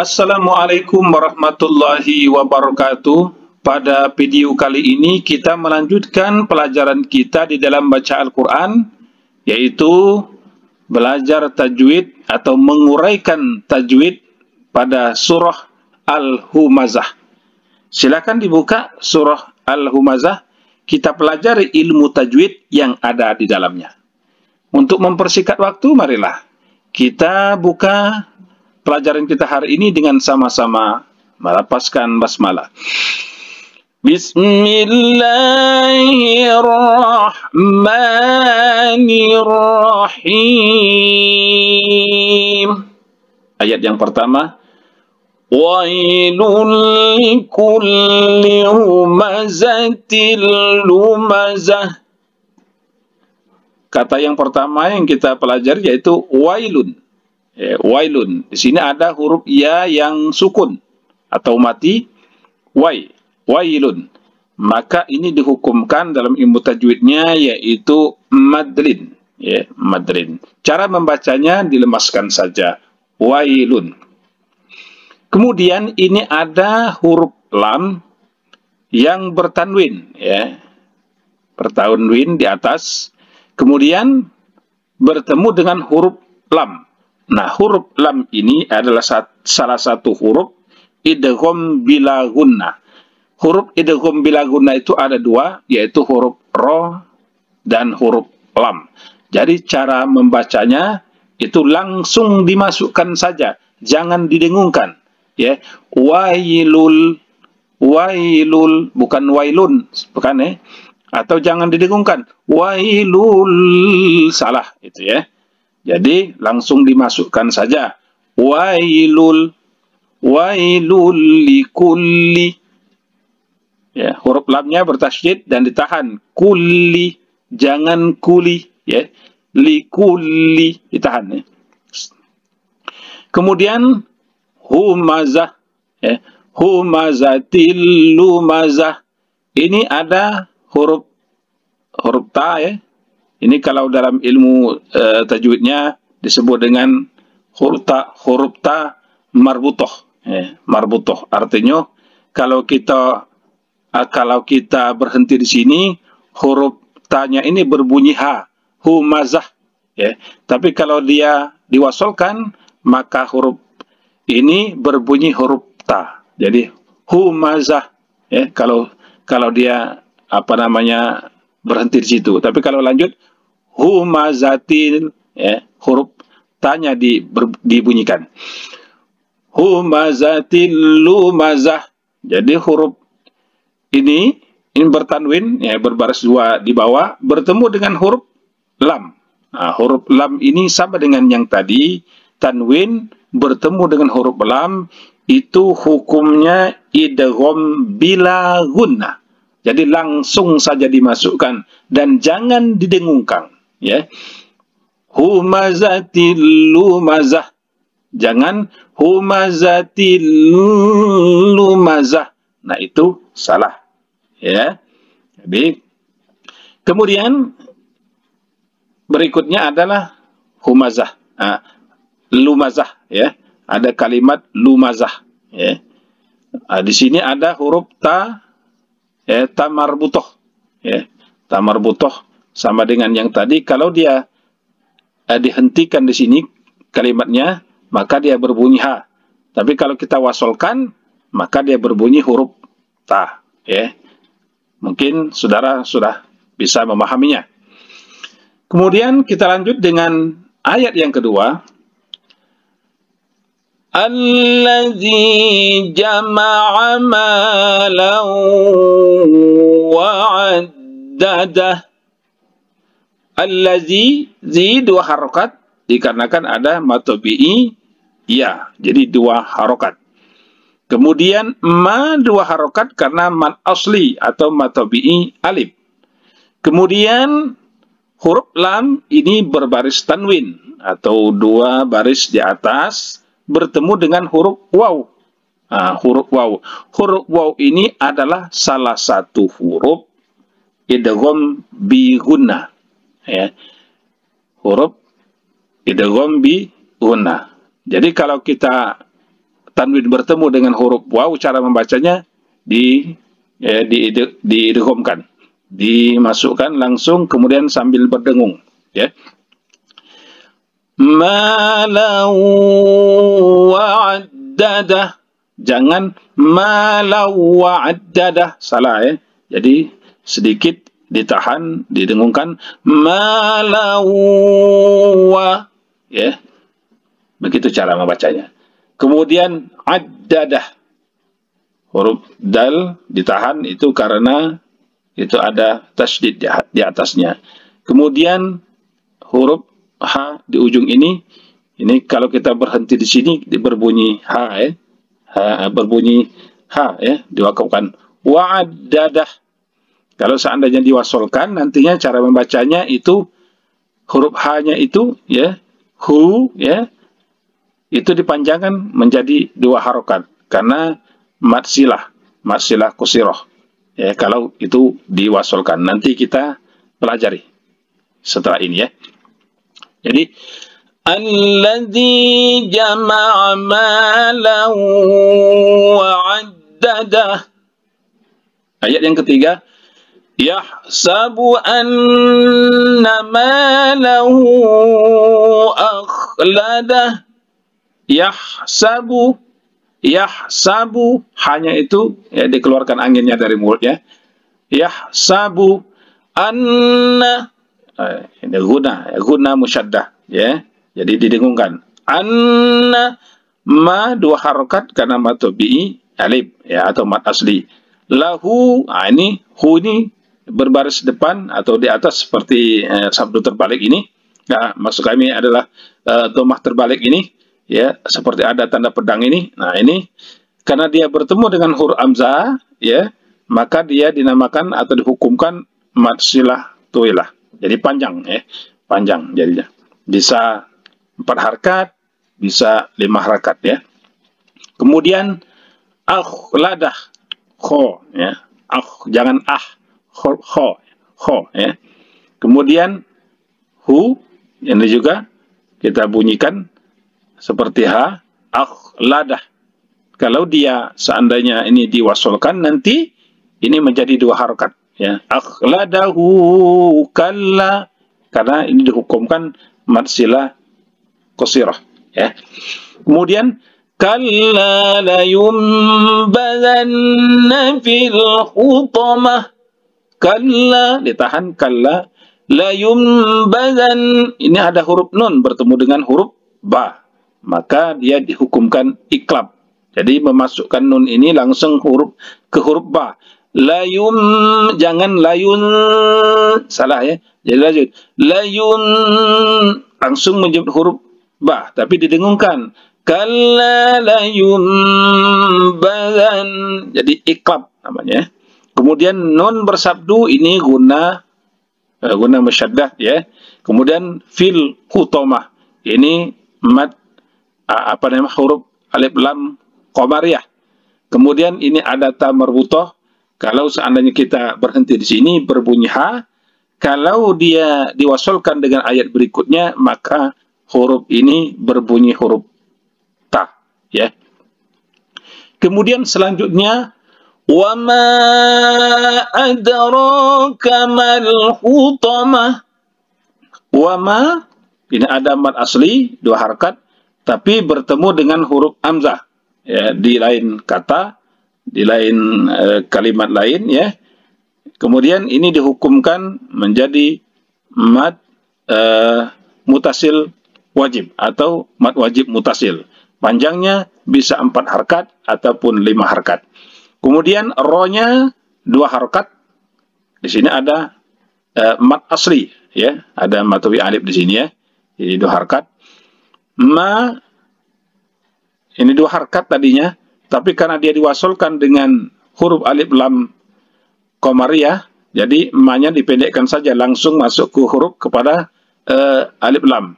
Assalamualaikum warahmatullahi wabarakatuh. Pada video kali ini kita melanjutkan pelajaran kita di dalam baca Al-Quran, yaitu belajar tajwid atau menguraikan tajwid pada surah Al-Humazah. Silakan dibuka surah Al-Humazah, kita pelajari ilmu tajwid yang ada di dalamnya. Untuk mempersingkat waktu, marilah kita buka pelajaran kita hari ini dengan sama-sama melafazkan basmalah. Bismillahirrahmanirrahim. Ayat yang pertama, wailul likulli humazatil lumazah. Kata yang pertama yang kita pelajari yaitu wailun. Wailun. Di sini ada huruf ya yang sukun atau mati, wailun. Maka ini dihukumkan dalam ilmu tajwidnya yaitu madlin, madlin. Cara membacanya dilemaskan saja, wailun. Kemudian ini ada huruf lam yang bertanwin, bertanwin di atas. Kemudian bertemu dengan huruf lam. Nah, huruf lam ini adalah salah satu huruf idgham bila gunnah. Huruf idgham bila gunnah itu ada dua, yaitu huruf ro dan huruf lam. Jadi cara membacanya itu langsung dimasukkan saja, jangan didengungkan. Wailul, wailul, bukan wailun, bukan atau jangan didengungkan, wailul, salah itu Jadi langsung dimasukkan saja. Wailul, wailul likulli. Huruf lamnya bertasydid dan ditahan. Kulli, jangan kuli. Likulli, ditahan. Kemudian humazah. Humazatil lumazah. Ini ada huruf ta Ini kalau dalam ilmu tajwidnya disebut dengan huruf ta marbutoh. Marbutoh artinya kalau kita berhenti di sini, huruf ta-nya ini berbunyi ha, humazah. Tapi kalau dia diwasolkan, maka huruf ini berbunyi huruf ta. Jadi humazah. Kalau dia berhenti di situ. Tapi kalau lanjut humazatil, huruf tanya dibunyikan. Humazatil lumazah. Jadi huruf ini bertanwin, berbaris dua di bawah, bertemu dengan huruf lam. Nah, huruf lam ini sama dengan yang tadi, tanwin bertemu dengan huruf lam, itu hukumnya idgham bila gunnah. Jadi langsung saja dimasukkan dan jangan didengungkan. Humazatil lumazah. Jangan humazatil lumazah. Nah, itu salah. Jadi kemudian berikutnya adalah humazah. Lumazah, Ada kalimat lumazah, di sini ada huruf ta, ta marbutoh, ta marbutoh sama dengan yang tadi. Kalau dia dihentikan di sini kalimatnya, maka dia berbunyi ha. Tapi kalau kita wasolkan, maka dia berbunyi huruf ta. Mungkin saudara sudah bisa memahaminya. Kemudian kita lanjut dengan ayat yang kedua. Allazi jama'a malan wa'addadah. Allazi, zi dua harokat, dikarenakan ada matobi'i, jadi dua harokat. Kemudian ma dua harokat karena mad asli atau matobi'i alif. Kemudian huruf lam ini berbaris tanwin atau dua baris di atas, bertemu dengan huruf waw. Huruf waw. Huruf waw ini adalah salah satu huruf idgham bi gunnah. Huruf idgham bi gunnah. Jadi kalau kita tanwin bertemu dengan huruf waw, cara membacanya diidghamkan, dimasukkan langsung kemudian sambil berdengung, ya. Malau wa'addadah, jangan malau wa'addadah, salah ya. Jadi sedikit ditahan, didengungkan, malau wa, ya. Begitu cara membacanya. Kemudian addadah, huruf dal ditahan itu karena itu ada tasydid di atasnya. Kemudian huruf ha di ujung ini kalau kita berhenti di sini berbunyi ha, ya. Berbunyi ha, ya, diwakafkan. Wa'addadah. Kalau seandainya diwasolkan, nantinya cara membacanya itu huruf ha-nya itu, ya, hu, ya, itu dipanjangkan menjadi 2 harokat karena mad silah qusirah, ya, kalau itu diwasolkan. Nanti kita pelajari setelah ini, ya. Jadi alladzi jama'a malan wa'addadah. Ayat yang ketiga, yahsabu anna malahu akhladah. Yahsabu, hanya itu, ya, dikeluarkan anginnya dari mulutnya. Yahsabu anna, ini guna musyaddah, ya, jadi didengungkan. Anna, ma 2 harokat karena mad tabi'i alif, ya, atau mad asli. Lahu, ini hu ini berbaris depan atau di atas seperti sabdu terbalik ini. Nah, maksud kami adalah dhammah terbalik ini, ya, seperti ada tanda pedang ini. Nah, ini karena dia bertemu dengan huruf hamzah, ya, maka dia dinamakan atau dihukumkan mad silah tuilah. Jadi panjang, ya, panjang jadinya. Bisa 4 harakat, bisa 5 harakat, ya. Kemudian akhladah, kho, ya, jangan kho, ya. Kemudian hu, ini juga kita bunyikan seperti ha, akhladah. Kalau dia seandainya ini diwasolkan, nanti ini menjadi 2 harakat, ya. Akhladahu kalla, karena ini dihukumkan mad silah qusirah, ya. Kemudian kalla la yumbadanna fil hutamah. Kalla ditahan, kalla la yumbadan, ini ada huruf nun bertemu dengan huruf ba, maka dia dihukumkan iklab. Jadi memasukkan nun ini langsung ke huruf ba. Layun, jangan layun, salah, ya. Jadi lanjut, layun langsung menyebut huruf ba, tapi didengungkan. Kalla layun badan, jadi iklab namanya. Kemudian nun bersabdu ini guna musyaddah, ya. Kemudian fil hutamah ini mad huruf alif lam qamariyah. Kemudian ini ada ta marbuthah. Kalau seandainya kita berhenti di sini berbunyi ha, kalau dia diwasolkan dengan ayat berikutnya maka huruf ini berbunyi huruf ta, ya. Kemudian selanjutnya wa ma adraka mal hutamah. Wa ma, ini ada mad asli 2 harakat tapi bertemu dengan huruf hamzah, ya, di lain kata, di lain kalimat lain, ya. Kemudian ini dihukumkan menjadi mad mutasil wajib atau mad wajib mutasil. Panjangnya bisa 4 harakat ataupun 5 harakat. Kemudian ro-nya 2 harakat. Di sini ada mad asli, ya, ada mad tabi'i alif di sini, ya. Jadi 2 harakat. Ma ini 2 harakat tadinya, tapi karena dia diwasolkan dengan huruf alif lam qamariyah, jadi ma-nya dipendekkan saja langsung masuk ke huruf kepada alif lam,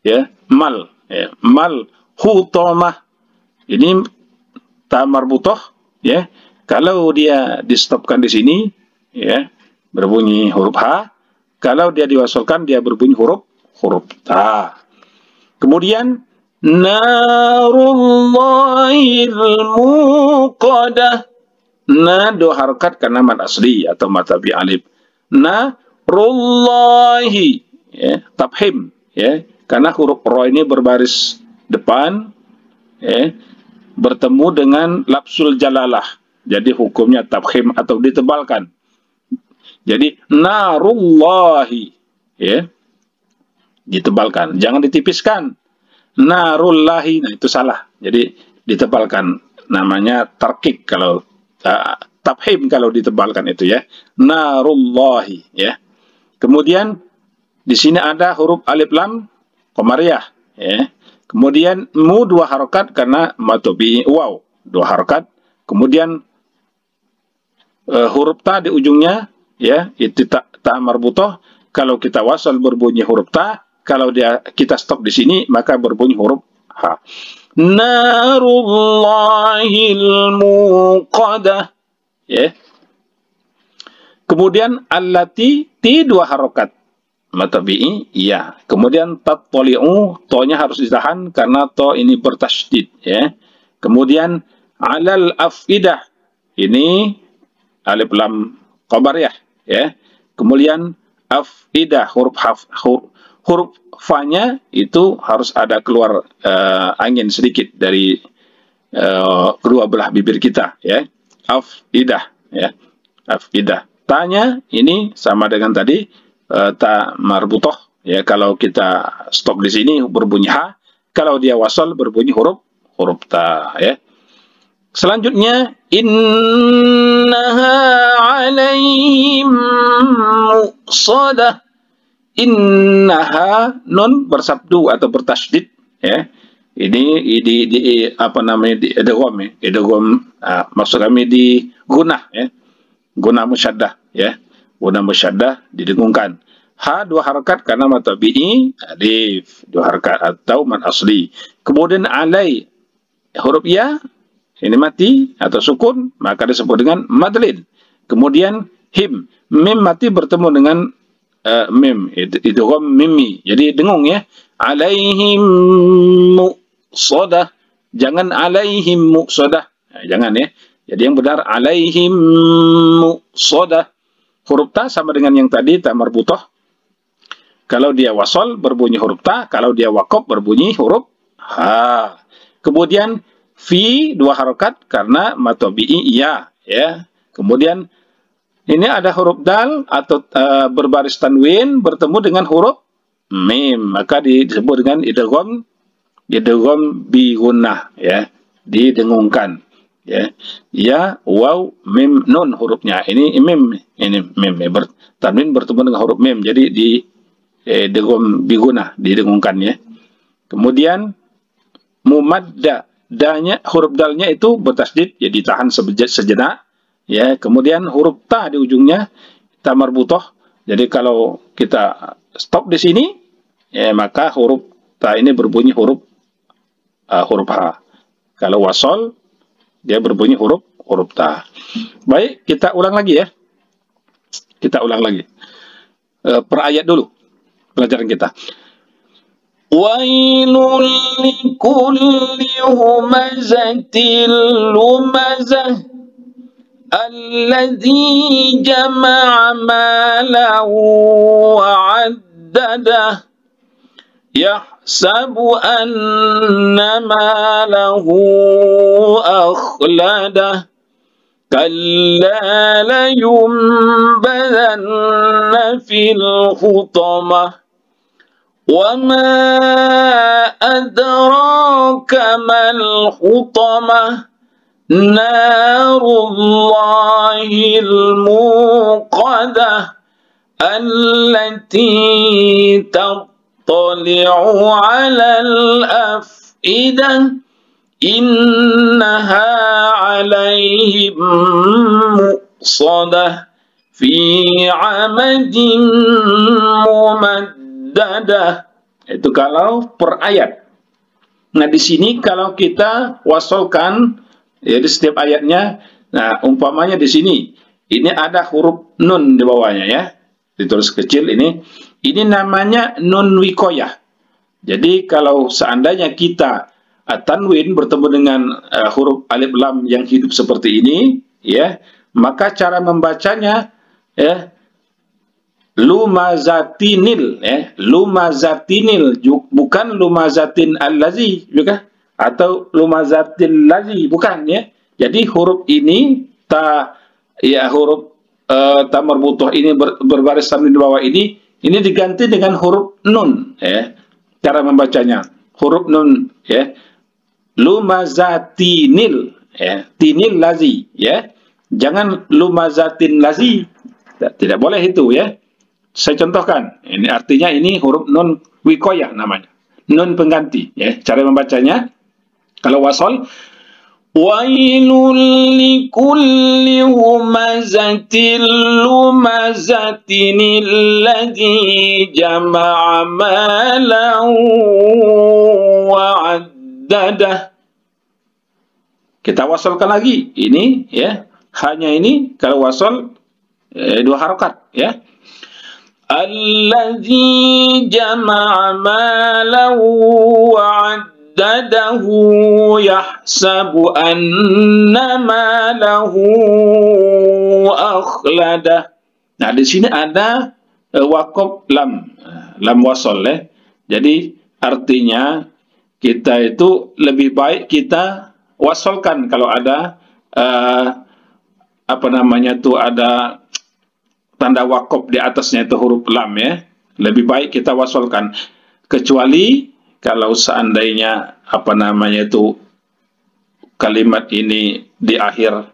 ya, mal, ya, mal hutamah. Ini ta marbuthah, ya. Kalau dia di-stopkan di sini, ya, berbunyi huruf ha. Kalau dia diwasolkan dia berbunyi huruf ta. Kemudian narullahil muqadah. Na dua harakat karena mad asli atau mad tabi alif. Narullahi, ya, tafhim, ya, karena huruf ro ini berbaris depan, ya, bertemu dengan lafzul jalalah. Jadi hukumnya tafhim atau ditebalkan. Jadi narullahi, ya, ditebalkan, jangan ditipiskan. Narullahi, nah itu salah. Jadi ditebalkan, namanya tarkik kalau tafhim kalau ditebalkan itu, ya. Narullahi, ya. Kemudian di sini ada huruf alif lam qamariyah, ya. Kemudian mu dua harakat karena matobi waw dua harakat. Kemudian huruf ta di ujungnya, ya, itu ta marbutoh. Kalau kita wasal berbunyi huruf ta, kalau kita stop di sini maka berbunyi huruf ha. Narullahil muqadah, ya. Kemudian allati ti dua harokat matabi'i, ya. Kemudian tattali'u, to-nya harus ditahan karena to ini bertasydid, ya. Kemudian alal afidah, ini alif lam qabariyah, ya. Kemudian afidah, huruf fa-nya itu harus ada keluar angin sedikit dari kedua belah bibir kita, ya. Afidah, ya. Afidah. Ta-nya ini sama dengan tadi ta marbutoh, ya. Kalau kita stop di sini berbunyi ha, kalau dia wasal berbunyi huruf ta, ya. Selanjutnya innaha alaihim muqsadah. Innaha nun bersabdu atau bertasydid, ya. Ini di apa namanya, di idgham, ya. Idgham maksud kami di gunah, ya. Gunah musyaddah, ya. Gunah musyaddah didengungkan. Ha dua harakat karena matabi'i alif dua harakat atau mad asli. Kemudian alai huruf ya ini mati atau sukun maka disebut dengan madlin. Kemudian him mim mati bertemu dengan mim idgham mimi. Jadi dengung, ya. Alaihim muqsadah. Jangan alaihim muqsadah. Nah, jangan, ya. Jadi yang benar alaihim muqsadah. Huruf ta sama dengan yang tadi ta marbutoh. Kalau dia wasal berbunyi huruf ta, kalau dia waqaf berbunyi huruf ha. Kemudian fi dua harakat karena matabi'i ya, ya. Kemudian ini ada huruf dal atau berbaris tanwin bertemu dengan huruf mim, maka disebut dengan idgham bi gunnah, ya. Didengungkan, ya. Ya waw mim nun hurufnya ini mim, ya. Tanwin bertemu dengan huruf mim, jadi di idgham bi gunnah didengungkan, ya. Kemudian mumadda, danya huruf dalnya itu bertasydid, jadi tahan sejenak, ya. Kemudian huruf ta di ujungnya ta marbutoh. Jadi kalau kita stop di sini, ya, maka huruf ta ini berbunyi huruf ha. Kalau wasol dia berbunyi huruf ta. Baik, kita ulang lagi, ya. Kita ulang lagi. Per ayat dulu pelajaran kita. Wailul likulli humazatil lumazah alladzi jama'a malahu wa'addadah yahsabu anna malahu akhladah kalla layunbadanna fil hutamah وَمَا أَدْرَاكَ مَا الْحُطَمَةُ نَارُ اللَّهِ الْمُوقَدَةُ الَّتِي تَطَّلِعُ عَلَى الْأَفْئِدَةِ إِنَّهَا عَلَيْهِمْ مُؤْصَدَةٌ فِي عَمَدٍ مُمَدَّدَةٍ. Itu kalau per ayat. Nah, di sini kalau kita wasolkan, ya, di setiap ayatnya, nah, umpamanya di sini, ini ada huruf nun di bawahnya, ya, ditulis kecil ini namanya nun wikoyah. Jadi kalau seandainya kita tanwin bertemu dengan huruf alif lam yang hidup seperti ini, ya, maka cara membacanya, ya, lumazatinil, ya, lumazatinil, bukan lumazatin allazi juga, atau lumazatil lazi, bukan, ya. Jadi huruf ini huruf ta marbutoh ini berbaris tanwin di bawah ini diganti dengan huruf nun, ya. Cara membacanya huruf nun, ya, lumazatinil, ya, tinil lazi, ya, jangan lumazatin lazi, tidak boleh itu, ya. Saya contohkan, ini artinya ini huruf nun wikoyah namanya, nun pengganti, ya. Cara membacanya kalau wasol, wailul likulli humazatil lumazatinil ladzi jama'a malan wa'addadah. Kita wasolkan lagi ini, ya, hanya ini kalau wasol dua harokat, ya. Alladzi jama'a malan wa'addadah yahsabu anna malahu akhladah. Nah, di sini ada wakof lam wasol, ya. Jadi artinya kita itu lebih baik kita wasolkan kalau ada ada tanda wakof di atasnya itu huruf lam, ya. Lebih baik kita wasolkan, kecuali kalau seandainya kalimat ini di akhir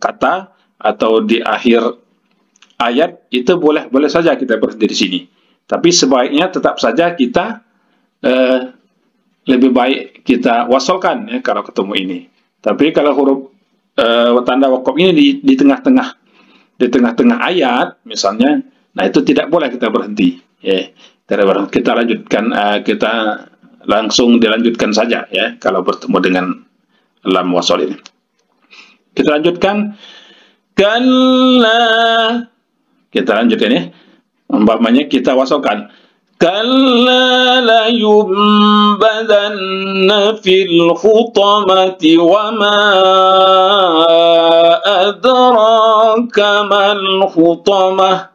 kata atau di akhir ayat, itu boleh saja kita berhenti di sini. Tapi sebaiknya tetap saja kita lebih baik kita wasolkan, ya, kalau ketemu ini. Tapi kalau huruf tanda wakof ini di tengah-tengah ayat misalnya, nah itu tidak boleh kita berhenti, ya. Kita lanjutkan, kita langsung dilanjutkan saja, ya, kalau bertemu dengan lam wasol ini. Kita lanjutkan, kalla, kita lanjutkan, ya. Umpamanya kita wasolkan, kalla la yumbadanna fil khutamati wa ma adraka mal khutamah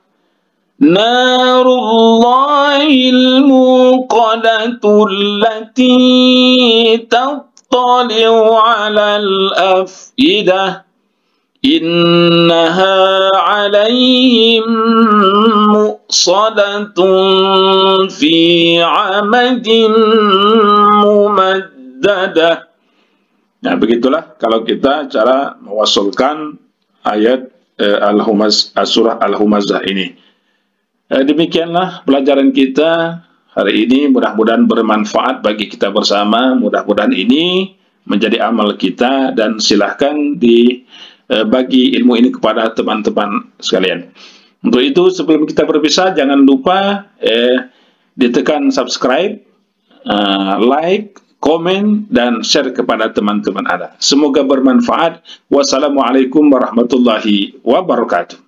narullahil muqadatu allati tattali'u 'alal afidah innaha 'alaihim muqsadatun fi 'amadin mumaddadah. Nah, begitulah kalau kita cara mewasulkan ayat surah Al-Humazah ini. Demikianlah pelajaran kita hari ini, mudah-mudahan bermanfaat bagi kita bersama, mudah-mudahan ini menjadi amal kita, dan silahkan bagi ilmu ini kepada teman-teman sekalian. Untuk itu sebelum kita berpisah, jangan lupa ditekan subscribe, like, komen, dan share kepada teman-teman Anda. Semoga bermanfaat. Wassalamualaikum warahmatullahi wabarakatuh.